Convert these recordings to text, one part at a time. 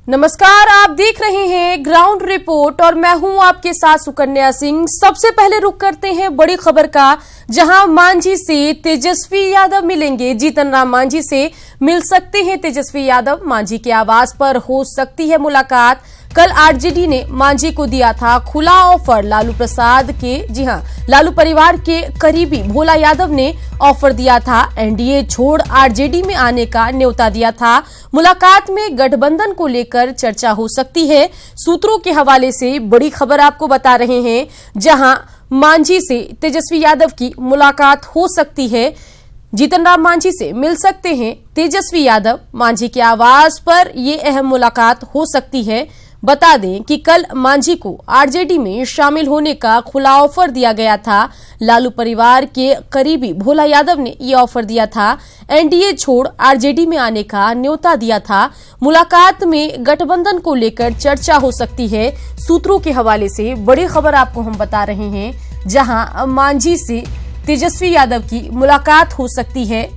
नमस्कार, आप देख रहे हैं ग्राउंड रिपोर्ट और मैं हूं आपके साथ सुकन्या सिंह। सबसे पहले रुक करते हैं बड़ी खबर का, जहां मांझी से तेजस्वी यादव मिलेंगे। जीतन राम मांझी से मिल सकते हैं तेजस्वी यादव। मांझी के आवास पर हो सकती है मुलाकात। कल आरजेडी ने मांझी को दिया था खुला ऑफर। लालू प्रसाद के लालू परिवार के करीबी भोला यादव ने ऑफर दिया था। एनडीए छोड़ आरजेडी में आने का न्योता दिया था। मुलाकात में गठबंधन को लेकर चर्चा हो सकती है। सूत्रों के हवाले से बड़ी खबर आपको बता रहे हैं, जहां मांझी से तेजस्वी यादव की मुलाकात हो सकती है। जीतन राम मांझी से मिल सकते हैं तेजस्वी यादव। मांझी के आवास पर यह अहम मुलाकात हो सकती है। बता दें कि कल मांझी को आरजेडी में शामिल होने का खुला ऑफर दिया गया था। लालू परिवार के करीबी भोला यादव ने यह ऑफर दिया था। एनडीए छोड़ आरजेडी में आने का न्योता दिया था। मुलाकात में गठबंधन को लेकर चर्चा हो सकती है। सूत्रों के हवाले से बड़ी खबर आपको हम बता रहे हैं, जहां मांझी से तेजस्वी यादव की मुलाकात हो सकती है।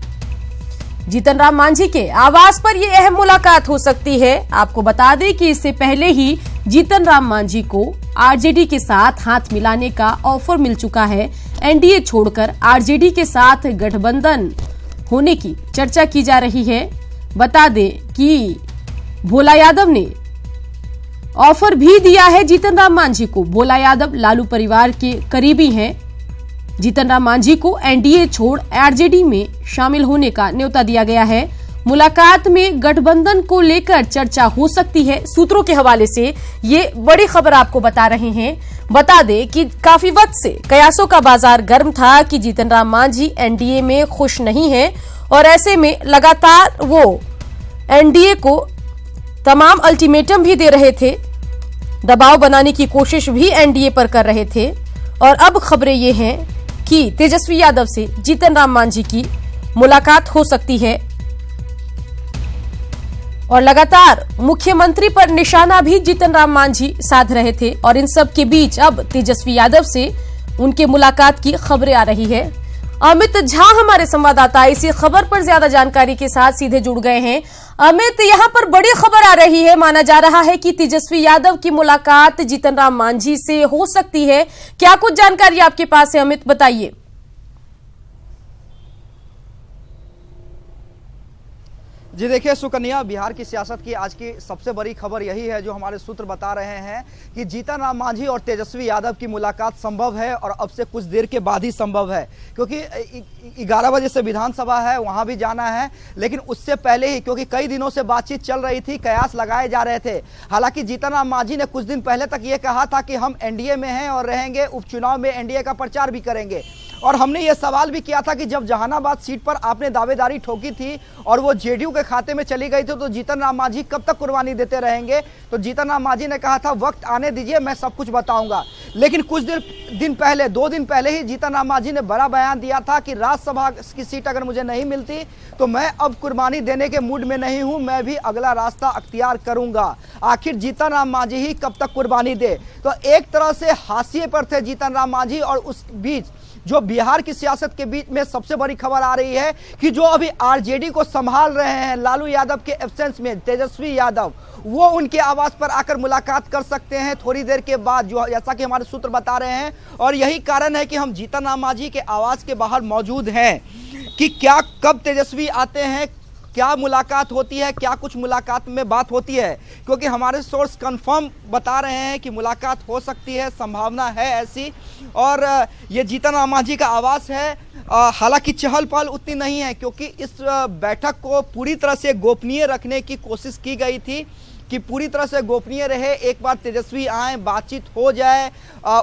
जीतन राम मांझी के आवास पर यह अहम मुलाकात हो सकती है। आपको बता दें कि इससे पहले ही जीतन राम मांझी को आरजेडी के साथ हाथ मिलाने का ऑफर मिल चुका है। एनडीए छोड़कर आरजेडी के साथ गठबंधन होने की चर्चा की जा रही है। बता दें कि भोला यादव ने ऑफर भी दिया है जीतन राम मांझी को। भोला यादव लालू परिवार के करीबी हैं। जीतन राम मांझी को एनडीए छोड़ आरजेडी में शामिल होने का न्योता दिया गया है। मुलाकात में गठबंधन को लेकर चर्चा हो सकती है। सूत्रों के हवाले से ये बड़ी खबर आपको बता रहे हैं। बता दें कि काफी वक्त से कयासों का बाजार गर्म था कि जीतन राम मांझी एनडीए में खुश नहीं है और ऐसे में लगातार वो एनडीए को तमाम अल्टीमेटम भी दे रहे थे, दबाव बनाने की कोशिश भी एनडीए पर कर रहे थे। और अब खबरें ये हैं कि तेजस्वी यादव से जीतन राम मांझी की मुलाकात हो सकती है और लगातार मुख्यमंत्री पर निशाना भी जीतन राम मांझी साध रहे थे। और इन सब के बीच अब तेजस्वी यादव से उनके मुलाकात की खबरें आ रही है। अमित झा हमारे संवाददाता इसी खबर पर ज्यादा जानकारी के साथ सीधे जुड़ गए हैं। अमित, यहां पर बड़ी खबर आ रही है, माना जा रहा है कि तेजस्वी यादव की मुलाकात जीतन राम मांझी से हो सकती है। क्या कुछ जानकारी आपके पास है अमित, बताइए। जी देखिए सुकन्या, बिहार की सियासत की आज की सबसे बड़ी खबर यही है जो हमारे सूत्र बता रहे हैं कि जीतन राम मांझी और तेजस्वी यादव की मुलाकात संभव है और अब से कुछ देर के बाद ही संभव है, क्योंकि 11 बजे से विधानसभा है, वहां भी जाना है। लेकिन उससे पहले ही, क्योंकि कई दिनों से बातचीत चल रही थी, कयास लगाए जा रहे थे। हालांकि जीतन राम मांझी ने कुछ दिन पहले तक ये कहा था कि हम एनडीए में हैं और रहेंगे, उपचुनाव में एनडीए का प्रचार भी करेंगे। और हमने ये सवाल भी किया था कि जब जहानाबाद सीट पर आपने दावेदारी ठोकी थी और वो जेडीयू के खाते में चली गई थी, तो जीतन राम मांझी कब तक कुर्बानी देते रहेंगे? तो जीतन राम मांझी ने कहा था वक्त आने दीजिए, मैं सब कुछ बताऊंगा। लेकिन कुछ दिन पहले, 2 दिन पहले ही जीतन राम मांझी ने बड़ा बयान दिया था कि राज्यसभा की सीट अगर मुझे नहीं मिलती तो मैं अब कुर्बानी देने के मूड में नहीं हूं, मैं भी अगला रास्ता अख्तियार करूंगा। आखिर जीतन राम मांझी ही कब तक कुर्बानी दे? तो एक तरह से हाशिए पर थे जीतन राम मांझी। और उस बीच जो बिहार की सियासत के बीच में सबसे बड़ी खबर आ रही है कि जो अभी आरजेडी को संभाल रहे हैं लालू यादव के एब्सेंस में तेजस्वी यादव, वो उनके आवास पर आकर मुलाकात कर सकते हैं थोड़ी देर के बाद, जो जैसा कि हमारे सूत्र बता रहे हैं। और यही कारण है कि हम जीतन राम मांझी के आवास के बाहर मौजूद हैं कि क्या कब तेजस्वी आते हैं, क्या मुलाकात होती है, क्या कुछ मुलाकात में बात होती है, क्योंकि हमारे सोर्स कंफर्म बता रहे हैं कि मुलाकात हो सकती है, संभावना है ऐसी। और ये जीतन राम मांझी का आवास है। हालांकि चहल पहल उतनी नहीं है, क्योंकि इस बैठक को पूरी तरह से गोपनीय रखने की कोशिश की गई थी कि पूरी तरह से गोपनीय रहे। एक बार तेजस्वी आए, बातचीत हो जाए,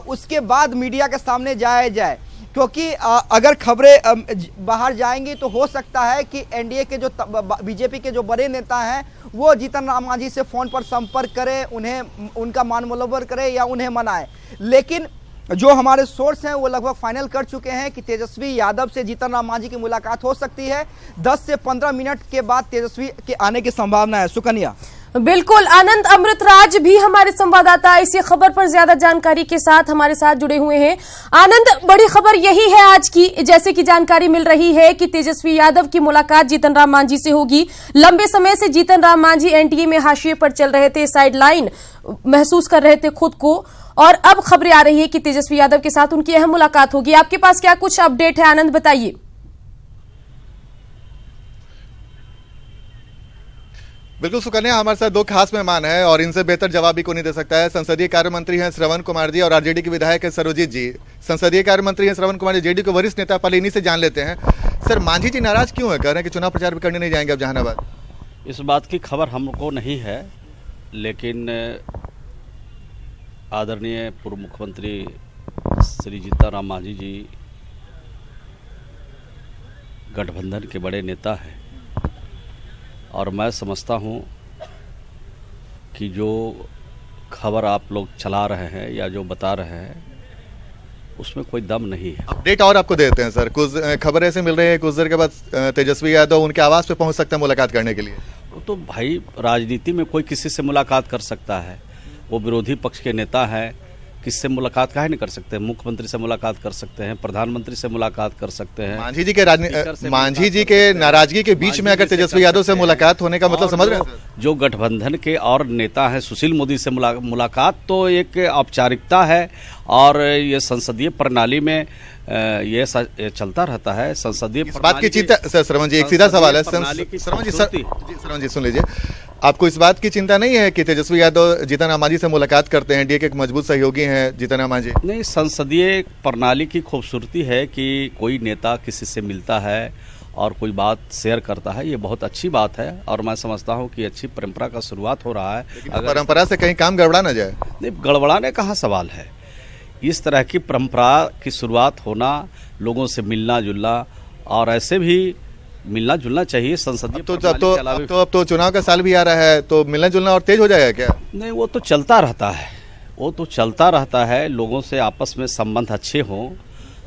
उसके बाद मीडिया के सामने जाया जाए, क्योंकि अगर खबरें बाहर जाएंगी तो हो सकता है कि एनडीए के जो बीजेपी के जो बड़े नेता हैं वो जीतन राम मांझी से फ़ोन पर संपर्क करें, उन्हें उनका मान मुलव्वर करें या उन्हें मनाएं। लेकिन जो हमारे सोर्स हैं वो लगभग फाइनल कर चुके हैं कि तेजस्वी यादव से जीतन राम मांझी की मुलाकात हो सकती है। 10 से 15 मिनट के बाद तेजस्वी के आने की संभावना है। सुकन्या, बिल्कुल, आनंद अमृतराज भी हमारे संवाददाता इसी खबर पर ज्यादा जानकारी के साथ हमारे साथ जुड़े हुए हैं। आनंद, बड़ी खबर यही है आज की, जैसे कि जानकारी मिल रही है कि तेजस्वी यादव की मुलाकात जीतन राम मांझी से होगी। लंबे समय से जीतन राम मांझी एनडीए में हाशिए पर चल रहे थे, साइडलाइन महसूस कर रहे थे खुद को, और अब खबरें आ रही है कि तेजस्वी यादव के साथ उनकी अहम मुलाकात होगी। आपके पास क्या कुछ अपडेट है आनंद, बताइए। बिल्कुल सुकन्या, हमारे साथ दो खास मेहमान हैं और इनसे बेहतर जवाब भी कोई नहीं दे सकता है। संसदीय कार्य मंत्री हैं श्रवण कुमार जी और आरजेडी के विधायक है सरोजीत जी। संसदीय कार्य मंत्री हैं श्रवण कुमार जी, जेडी के वरिष्ठ नेता, पहले इन्हीं से जान लेते हैं। सर, मांझी जी नाराज क्यों है? कह रहे हैं कि चुनाव प्रचार भी करने नहीं जाएंगे अब जहानाबाद। इस बात की खबर हमको नहीं है, लेकिन आदरणीय पूर्व मुख्यमंत्री श्री जीतन राम मांझी जी गठबंधन के बड़े नेता हैं और मैं समझता हूं कि जो खबर आप लोग चला रहे हैं या जो बता रहे हैं उसमें कोई दम नहीं है। अपडेट और आपको देते हैं सर। कुछ खबर ऐसे मिल रही है कुछ देर के बाद तेजस्वी यादव उनके आवास पे पहुंच सकते हैं मुलाकात करने के लिए। वो तो भाई, राजनीति में कोई किसी से मुलाकात कर सकता है, वो विरोधी पक्ष के नेता है, किससे मुलाकात काहे नहीं कर सकते? मुख्यमंत्री से मुलाकात कर सकते हैं, प्रधानमंत्री से मुलाकात कर सकते हैं। मांझी जी के नाराजगी के बीच में अगर तेजस्वी यादव से मुलाकात होने का मतलब समझ रहे हैं? जो गठबंधन के और नेता हैं, सुशील मोदी से मुलाकात तो एक औपचारिकता है और ये संसदीय प्रणाली में ये चलता रहता है। संसदीय बात की चिंता, श्रवण जी एक सीधा सवाल है। श्रवण जी सुन लीजिए, आपको इस बात की चिंता नहीं है कि तेजस्वी यादव जीतन राम मांझी से मुलाकात करते हैं? एनडीए के एक मजबूत सहयोगी हैं जीतन राम मांझी। नहीं, संसदीय प्रणाली की खूबसूरती है कि कोई नेता किसी से मिलता है और कोई बात शेयर करता है, ये बहुत अच्छी बात है और मैं समझता हूँ कि अच्छी परंपरा का शुरुआत हो रहा है। अगर परंपरा से कहीं काम गड़बड़ा ना जाए? नहीं, गड़बड़ाने कहाँ सवाल है। इस तरह की परंपरा की शुरुआत होना, लोगों से मिलना जुलना, और ऐसे भी मिलना जुलना चाहिए। संसदीय अब तो चुनाव का साल भी आ रहा है, तो मिलना जुलना और तेज हो जाएगा क्या? नहीं, वो तो चलता रहता है, वो तो चलता रहता है। लोगों से आपस में संबंध अच्छे हों।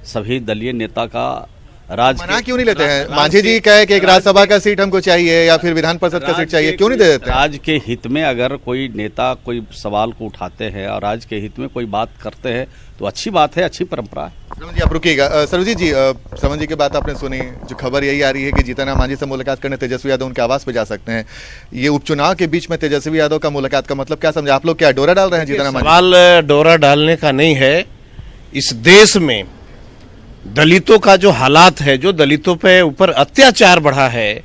सभी दलीय नेता का मना क्यों नहीं लेते हैं? मांझी जी कहे कि एक राज्यसभा का सीट हमको चाहिए या फिर विधान परिषद का सीट चाहिए, क्यों नहीं दे देते? राज्य के हित में अगर कोई नेता कोई सवाल को उठाते हैं और राज्य के हित में कोई बात करते हैं तो अच्छी बात है, अच्छी परंपरा है। श्रवण जी आप रुकिएगा। सरोजीत जी, श्रवण जी की बात आपने सुनी, जो खबर यही आ रही है कि जीतन राम मांझी से मुलाकात करने तेजस्वी यादव उनके आवास पे जा सकते हैं। ये उपचुनाव के बीच में तेजस्वी यादव का मुलाकात का मतलब क्या समझे आप लोग? क्या डोरा डाल रहे हैं जीतन राम मांझी? सवाल डोरा डालने का नहीं है। इस देश में दलितों का जो हालात है, जो दलितों पे ऊपर अत्याचार बढ़ा है,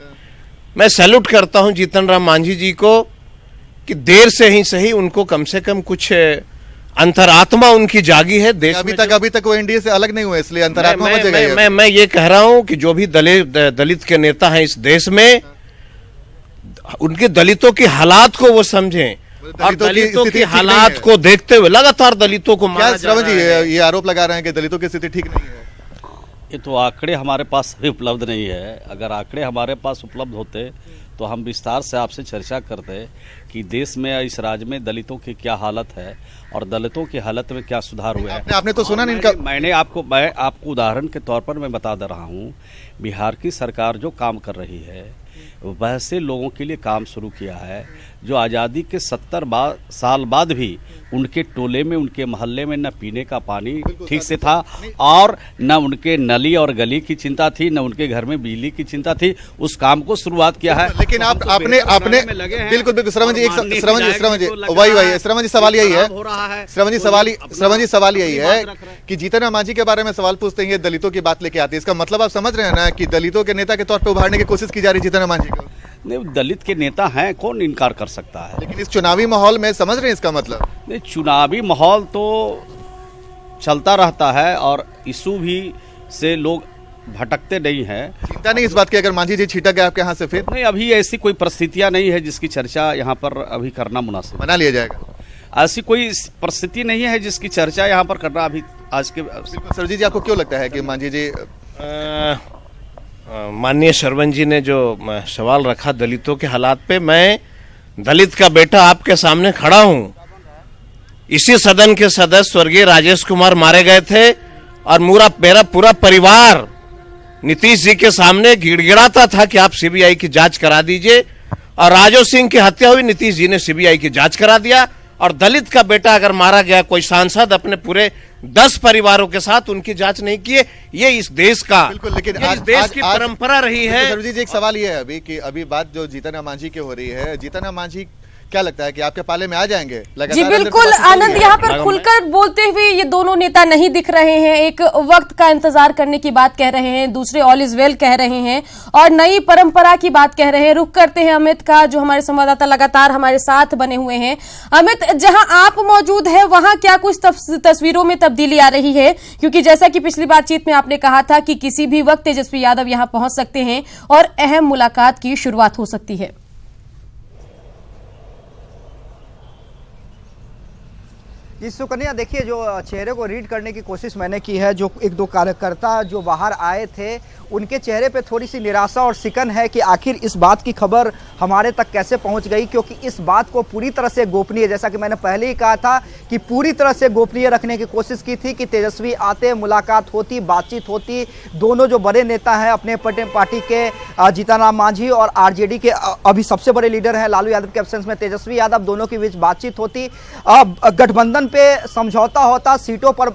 मैं सैल्यूट करता हूं जीतन राम मांझी जी को कि देर से ही सही उनको कम से कम कुछ अंतरात्मा उनकी जागी है देश में। अभी तक वो एनडीए से अलग नहीं हुए, इसलिए अंतरात्मा मैं ये कह रहा हूं कि जो भी दलित के नेता हैं इस देश में, उनके दलितों की हालात को वो समझें और दलितों की हालात को देखते हुए लगातार दलितों को मारा जा रहा है। ये आरोप लगा रहे हैं कि दलितों की स्थिति ठीक नहीं है। ये तो आंकड़े हमारे पास अभी उपलब्ध नहीं है। अगर आंकड़े हमारे पास उपलब्ध होते तो हम विस्तार से आपसे चर्चा करते कि देश में, इस राज्य में दलितों की क्या हालत है और दलितों की हालत में क्या सुधार हुआ है। आपने तो सुना नहीं इनका। मैं आपको उदाहरण के तौर पर मैं बता दे रहा हूँ, बिहार की सरकार जो काम कर रही है वैसे लोगों के लिए काम शुरू किया है जो आज़ादी के 70 साल बाद भी उनके टोले में, उनके मोहल्ले में न पीने का पानी ठीक से था और न उनके नली और गली की चिंता थी, न उनके घर में बिजली की चिंता थी। उस काम को शुरुआत किया है। लेकिन आपने बिल्कुल श्रवण जी सवाल यही है, श्रवण जी सवाल यही है कि जीतन राम मांझी के बारे में सवाल पूछते हैं, दलितों की बात लेके आते हैं। इसका मतलब आप समझ रहे हैं ना कि दलितों के नेता के तौर पर उभारने की कोशिश की जा रही है जीतन राम मांझी को। नहीं, दलित के नेता हैं, कौन इनकार कर सकता है। लेकिन इस चुनावी माहौल में समझ रहे हैं इसका मतलब? नहीं, चुनावी माहौल तो चलता रहता है और इशू भी से लोग भटकते नहीं हैं। चिंता नहीं इस बात की अगर मांझी जी छिटक गए आपके यहाँ से? फिर नहीं, अभी ऐसी कोई परिस्थितियां नहीं है जिसकी चर्चा यहाँ पर अभी करना मुनासिब। बना लिया जाएगा? ऐसी कोई परिस्थिति नहीं है जिसकी चर्चा यहाँ पर करना अभी आज के। सरोजीत जी आपको क्यों लगता है कि मांझी जी? माननीय श्रवण जी ने जो सवाल रखा दलितों के हालात पे, मैं दलित का बेटा आपके सामने खड़ा हूं। इसी सदन के सदस्य स्वर्गीय राजेश कुमार मारे गए थे और मेरा पूरा परिवार नीतीश जी के सामने गिड़गिड़ाता था कि आप सीबीआई की जांच करा दीजिए। और राजो सिंह की हत्या हुई, नीतीश जी ने सीबीआई की जांच करा दिया। और दलित का बेटा अगर मारा गया, कोई सांसद अपने पूरे 10 परिवारों के साथ उनकी जांच नहीं किए। ये इस देश का, बिल्कुल, लेकिन इस देश की परंपरा रही है। सरोजी जी, एक सवाल ये है अभी कि अभी बात जो जीतन राम मांझी की हो रही है, जीतन राम मांझी क्या लगता है कि आपके पाले में आ जाएंगे? जी बिल्कुल आनंद, यहाँ पर खुलकर बोलते हुए ये दोनों नेता नहीं दिख रहे हैं। एक वक्त का इंतजार करने की बात कह रहे हैं, दूसरे ऑल इज वेल कह रहे हैं और नई परंपरा की बात कह रहे हैं। रुख करते हैं अमित का, जो हमारे संवाददाता लगातार हमारे साथ बने हुए हैं। अमित, जहां आप मौजूद हैं वहां क्या कुछ तस्वीरों में तब्दीली आ रही है? क्योंकि जैसा कि पिछली बातचीत में आपने कहा था कि किसी भी वक्त तेजस्वी यादव यहां पहुंच सकते हैं और अहम मुलाकात की शुरुआत हो सकती है। जी सुकन्या, देखिए जो चेहरे को रीड करने की कोशिश मैंने की है, जो एक दो कार्यकर्ता जो बाहर आए थे उनके चेहरे पे थोड़ी सी निराशा और सिकन है कि आखिर इस बात की खबर हमारे तक कैसे पहुंच गई, क्योंकि इस बात को पूरी तरह से गोपनीय, जैसा कि मैंने पहले ही कहा था कि पूरी तरह से गोपनीय रखने की कोशिश की थी कि तेजस्वी आते, मुलाकात होती, बातचीत होती। दोनों जो बड़े नेता हैं अपने पार्टी के, जीतन राम मांझी और आरजेडी के अभी सबसे बड़े लीडर हैं लालू यादव के एब्सेंस में तेजस्वी यादव, दोनों के बीच बातचीत होती, गठबंधन पे समझौता होता, सीटों पर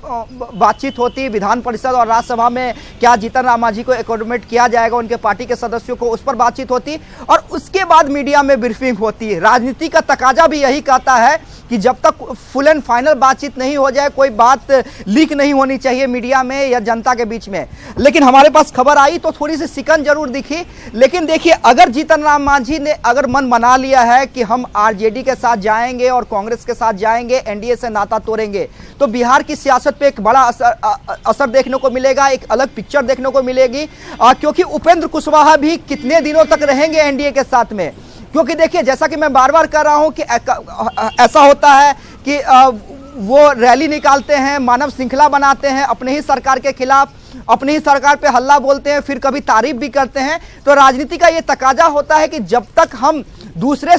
बातचीत होती, विधान परिषद और राज्यसभा में क्या जीतन राम मांझी को एकोमोडेट किया जाएगा उनके पार्टी के सदस्यों को, उस पर बातचीत होती और उसके बाद मीडिया में ब्रीफिंग होती है। राजनीति का तकाजा भी यही कहता है कि जब तक फुल एंड फाइनल बातचीत नहीं हो जाए, कोई बात लीक नहीं होनी चाहिए मीडिया में या जनता के बीच में। लेकिन हमारे पास खबर आई तो थोड़ी सी सिकन जरूर दिखी। लेकिन देखिए, अगर जीतन राम मांझी ने अगर मन बना लिया है कि हम आरजेडी के साथ जाएंगे और कांग्रेस के साथ जाएंगे, एनडीए से नाता तोड़ेंगे, तो बिहार की सियासत पे एक बड़ा असर देखने को मिलेगा, एक अलग पिक्चर देखने को मिलेगी। क्योंकि उपेंद्र कुशवाहा भी कितने दिनों तक रहेंगे एनडीए के साथ में? क्योंकि देखिए, जैसा कि मैं बार बार कह रहा हूं कि ऐसा होता है कि वो रैली निकालते हैं, मानव श्रृंखला बनाते हैं अपने ही सरकार के खिलाफ, अपनी ही सरकार पे हल्ला बोलते हैं, फिर कभी तारीफ भी करते हैं। तो राजनीति का ये तकाजा होता है कि जब तक हम दूसरे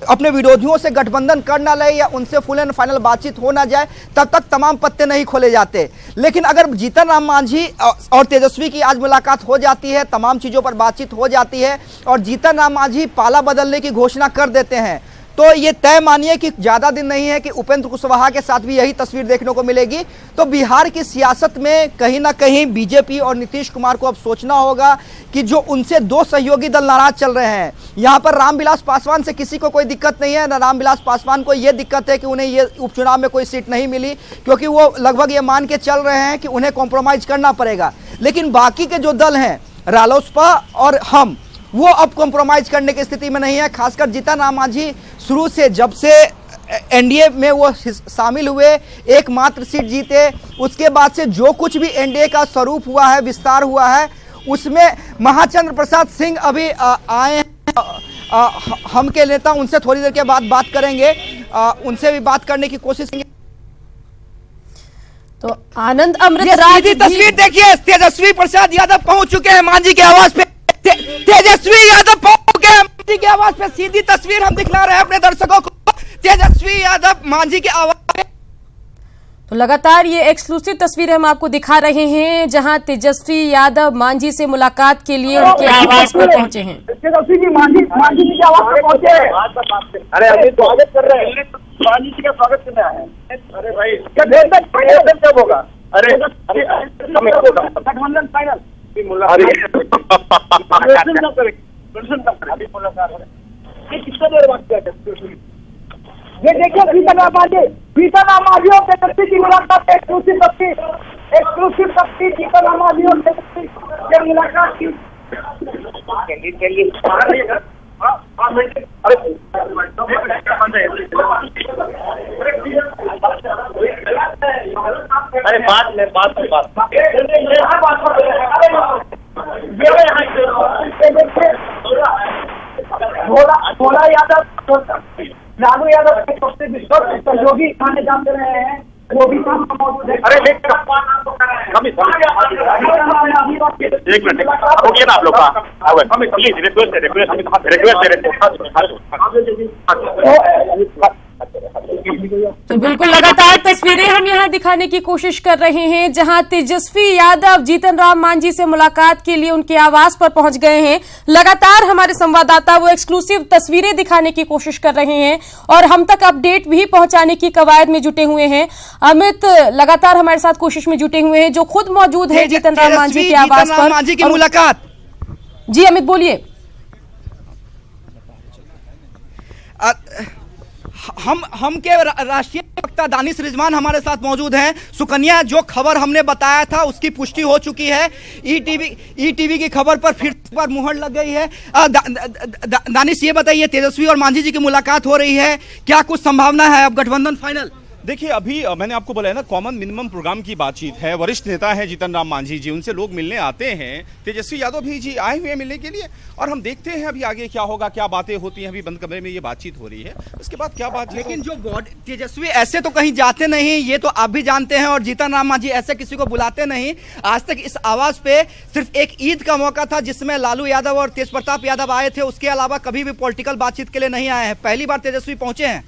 अपने विरोधियों से गठबंधन कर ना ले या उनसे फुल एंड फाइनल बातचीत हो ना जाए, तब तक तमाम पत्ते नहीं खोले जाते। लेकिन अगर जीतन राम मांझी और तेजस्वी की आज मुलाकात हो जाती है, तमाम चीज़ों पर बातचीत हो जाती है और जीतन राम मांझी पाला बदलने की घोषणा कर देते हैं, तो ये तय मानिए कि ज़्यादा दिन नहीं है कि उपेंद्र कुशवाहा के साथ भी यही तस्वीर देखने को मिलेगी। तो बिहार की सियासत में कहीं ना कहीं बीजेपी और नीतीश कुमार को अब सोचना होगा कि जो उनसे दो सहयोगी दल नाराज चल रहे हैं, यहाँ पर रामविलास पासवान से किसी को कोई दिक्कत नहीं है, ना रामविलास पासवान को ये दिक्कत है कि उन्हें ये उपचुनाव में कोई सीट नहीं मिली, क्योंकि वो लगभग ये मान के चल रहे हैं कि उन्हें कॉम्प्रोमाइज करना पड़ेगा। लेकिन बाकी के जो दल हैं, रालोसपा और हम, वो अब कॉम्प्रोमाइज करने की स्थिति में नहीं है। खासकर जीतन राम मांझी शुरू से, जब से एनडीए में वो शामिल हुए, एकमात्र सीट जीते, उसके बाद से जो कुछ भी एनडीए का स्वरूप हुआ है, विस्तार हुआ है, उसमें महाचंद्र प्रसाद सिंह अभी आए हैं, हम के नेता, उनसे थोड़ी देर के बाद बात करेंगे, उनसे भी बात करने की कोशिश करेंगे। तो आनंद अमृतराज की तस्वीर देखिए, तेजस्वी प्रसाद यादव पहुंच चुके हैं मांझी के आवास पे, तेजस्वी यादव पहुंच चुके हैं मांझी के आवास पे। सीधी तस्वीर हम दिखला रहे हैं अपने दर्शकों को, तेजस्वी यादव मांझी के आवास पे। तो लगातार ये एक्सक्लूसिव तस्वीर हम आपको दिखा रहे हैं, जहां तेजस्वी यादव मांझी से मुलाकात के लिए उनके आवास पर पहुंचे हैं। तेजस्वी जी मांझी जी के आवास पर पहुंचे हैं। अरे अभी स्वागत कर रहे हैं, मांझी जी का स्वागत करने आए हैं। अरे भाई कब होगा? अरे गठबंधन फाइनल कितना देर बात किया? ये देखिए, जीतन राम मांझी और तेजस्वी की मुलाकात, एक्सक्लूसिव तस्वीर जीतन राम मांझी और तेजस्वी की मुलाकात की। अरे बात भोला यादव, लालू यादव के सबसे विश्वस्त सहयोगी माने जाते रहे हैं, वो भी मौजूद है। अरे एक मिनट हो गया ना आप लोग का, हमें प्लीज रिक्वेस्ट तो बिल्कुल लगातार तस्वीरें हम यहाँ दिखाने की कोशिश कर रहे हैं, जहां तेजस्वी यादव जीतन राम मांझी से मुलाकात के लिए उनके आवास पर पहुंच गए हैं। लगातार हमारे संवाददाता वो एक्सक्लूसिव तस्वीरें दिखाने की कोशिश कर रहे हैं और हम तक अपडेट भी पहुंचाने की कवायद में जुटे हुए हैं। अमित लगातार हमारे साथ कोशिश में जुटे हुए हैं, जो खुद मौजूद है जीतन राम मांझी के आवास पर। मांझी की मुलाकात, जी अमित बोलिए। हम के राष्ट्रीय प्रवक्ता दानिश रिजवान हमारे साथ मौजूद हैं। सुकन्या, जो खबर हमने बताया था उसकी पुष्टि हो चुकी है। ईटीवी की खबर पर फिर पर मुहर लग गई है। दानिश, ये बताइए, तेजस्वी और मांझी जी की मुलाकात हो रही है, क्या कुछ संभावना है अब गठबंधन फाइनल? देखिए, अभी मैंने आपको बोला है ना, कॉमन मिनिमम प्रोग्राम की बातचीत है। वरिष्ठ नेता है जीतन राम मांझी जी, उनसे लोग मिलने आते हैं। तेजस्वी यादव भी जी आए हुए हैं मिलने के लिए, और हम देखते हैं अभी आगे क्या होगा, क्या बातें होती हैं। अभी बंद कमरे में ये बातचीत हो रही है, उसके बाद क्या बात। लेकिन जो तेजस्वी ऐसे तो कहीं जाते नहीं, ये तो आप भी जानते हैं, और जीतन राम मांझी ऐसे किसी को बुलाते नहीं। आज तक इस आवास पे सिर्फ एक ईद का मौका था जिसमें लालू यादव और तेज प्रताप यादव आए थे, उसके अलावा कभी भी पॉलिटिकल बातचीत के लिए नहीं आए हैं। पहली बार तेजस्वी पहुंचे हैं।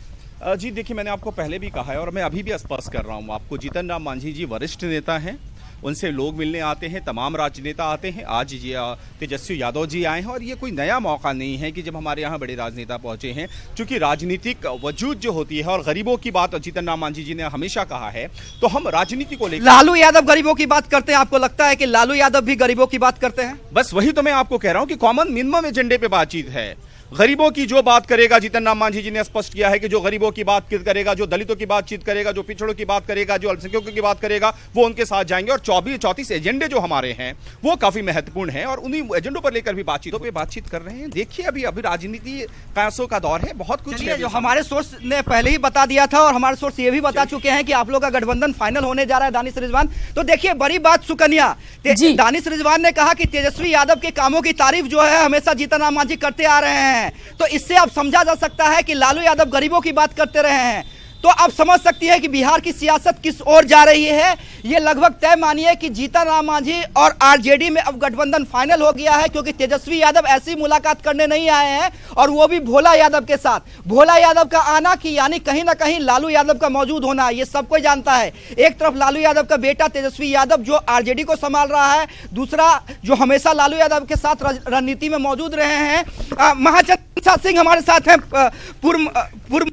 जी देखिए, मैंने आपको पहले भी कहा है और मैं अभी भी स्पष्ट कर रहा हूं आपको, जीतन राम मांझी जी वरिष्ठ नेता हैं, उनसे लोग मिलने आते हैं, तमाम राजनेता आते हैं। आज जी तेजस्वी यादव जी आए हैं, और ये कोई नया मौका नहीं है कि जब हमारे यहाँ बड़े राजनेता पहुंचे हैं। क्योंकि राजनीतिक वजूद जो होती है, और गरीबों की बात जीतन राम मांझी जी ने हमेशा कहा है, तो हम राजनीति को लेकर। लालू यादव गरीबों की बात करते हैं, आपको लगता है कि लालू यादव भी गरीबों की बात करते हैं? बस वही तो मैं आपको कह रहा हूँ कि कॉमन मिनिमम एजेंडे पे बातचीत है। गरीबों की जो बात करेगा, जीतन राम मांझी जी ने स्पष्ट किया है कि जो गरीबों की बात करेगा, जो दलितों की बातचीत करेगा, जो पिछड़ों की बात करेगा, जो अल्पसंख्यकों की बात करेगा, वो उनके साथ जाएंगे। और 34 एजेंडे जो हमारे हैं वो काफी महत्वपूर्ण हैं, और उन्हीं एजेंडों पर लेकर भी बातचीतों पे बातचीत कर रहे हैं। देखिए, अभी राजनीति कयासों का दौर है, बहुत कुछ है। जो हमारे सोर्स ने पहले ही बता दिया था, और हमारे सोर्स ये भी बता चुके हैं कि आप लोग का गठबंधन फाइनल होने जा रहा है। दानिश रिजवान, तो देखिए बड़ी बात सुकन्या, दानिश रिजवान ने कहा कि तेजस्वी यादव के कामों की तारीफ जो है हमेशा जीतन राम मांझी करते आ रहे हैं, तो इससे अब समझा जा सकता है कि लालू यादव गरीबों की बात करते रहे हैं। तो आप समझ सकती है कि बिहार की सियासत किस ओर जा रही है। ये लगभग तय मानिए कि जीतन राम मांझी और आरजेडी में अब गठबंधन फाइनल हो गया है, क्योंकि तेजस्वी यादव ऐसी मुलाकात करने नहीं आए हैं, और वो भी भोला यादव के साथ। भोला यादव का आना कि यानी कहीं ना कहीं लालू यादव का मौजूद होना, ये सब कोई जानता है। एक तरफ लालू यादव का बेटा तेजस्वी यादव जो आरजेडी को संभाल रहा है, दूसरा जो हमेशा लालू यादव के साथ रणनीति में मौजूद रहे हैं, महाचंद्र सिंह हमारे साथ हैं, पूर्व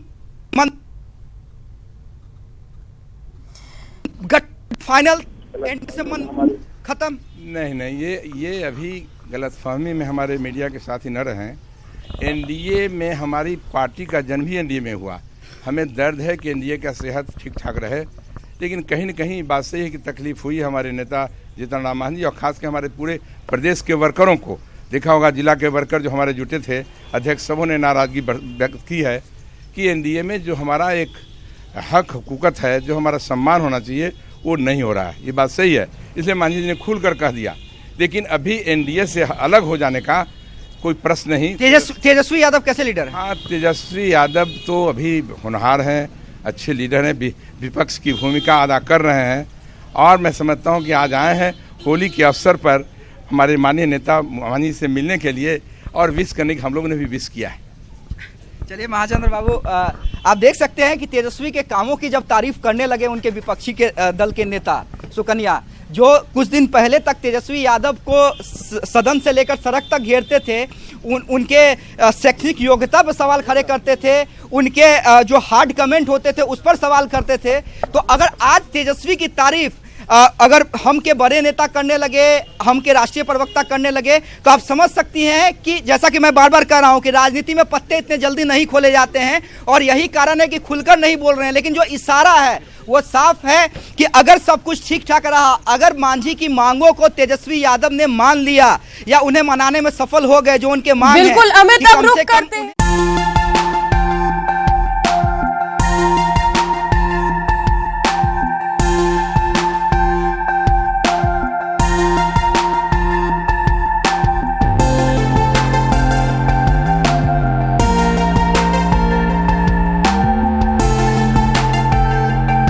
फाइनल एंड से मन खत्म। नहीं, ये अभी गलतफहमी में हमारे मीडिया के साथ ही न रहें। एनडीए में हमारी पार्टी का जन्म ही एनडीए में हुआ। हमें दर्द है कि एनडीए का सेहत ठीक ठाक रहे, लेकिन कहीं न कहीं बात सही है कि तकलीफ हुई हमारे नेता जीतन राम मांझी और खासकर हमारे पूरे प्रदेश के वर्करों को। देखा होगा जिला के वर्कर जो हमारे जुटे थे, अध्यक्ष सबों ने नाराजगी व्यक्त की है कि एनडीए में जो हमारा एक हक हुकूकत है, जो हमारा सम्मान होना चाहिए, वो नहीं हो रहा है। ये बात सही है, इसलिए मांझी जी ने खुल कर कह दिया। लेकिन अभी एनडीए से अलग हो जाने का कोई प्रश्न नहीं। तेजस्वी यादव कैसे लीडर है? हाँ, तेजस्वी यादव तो अभी होनहार हैं, अच्छे लीडर हैं, विपक्ष की भूमिका अदा कर रहे हैं, और मैं समझता हूँ कि आज आए हैं होली के अवसर पर हमारे माननीय नेता मांझी से मिलने के लिए, और विश करने की हम लोगों ने भी विश किया है। चलिए महाचंद्र बाबू, आप देख सकते हैं कि तेजस्वी के कामों की जब तारीफ करने लगे उनके विपक्षी के दल के नेता सुकन्या, जो कुछ दिन पहले तक तेजस्वी यादव को सदन से लेकर सड़क तक घेरते थे, उनके शैक्षणिक योग्यता पर सवाल खड़े करते थे, उनके जो हार्ड कमेंट होते थे उस पर सवाल करते थे, तो अगर आज तेजस्वी की तारीफ अगर हम के बड़े नेता करने लगे, हम के राष्ट्रीय प्रवक्ता करने लगे, तो आप समझ सकती हैं कि जैसा कि मैं बार बार कह रहा हूं कि राजनीति में पत्ते इतने जल्दी नहीं खोले जाते हैं, और यही कारण है कि खुलकर नहीं बोल रहे हैं। लेकिन जो इशारा है वो साफ है कि अगर सब कुछ ठीक ठाक रहा, अगर मांझी की मांगों को तेजस्वी यादव ने मान लिया या उन्हें मनाने में सफल हो गए, जो उनके मांग बिल्कुल अमित, अब रुक करते हैं।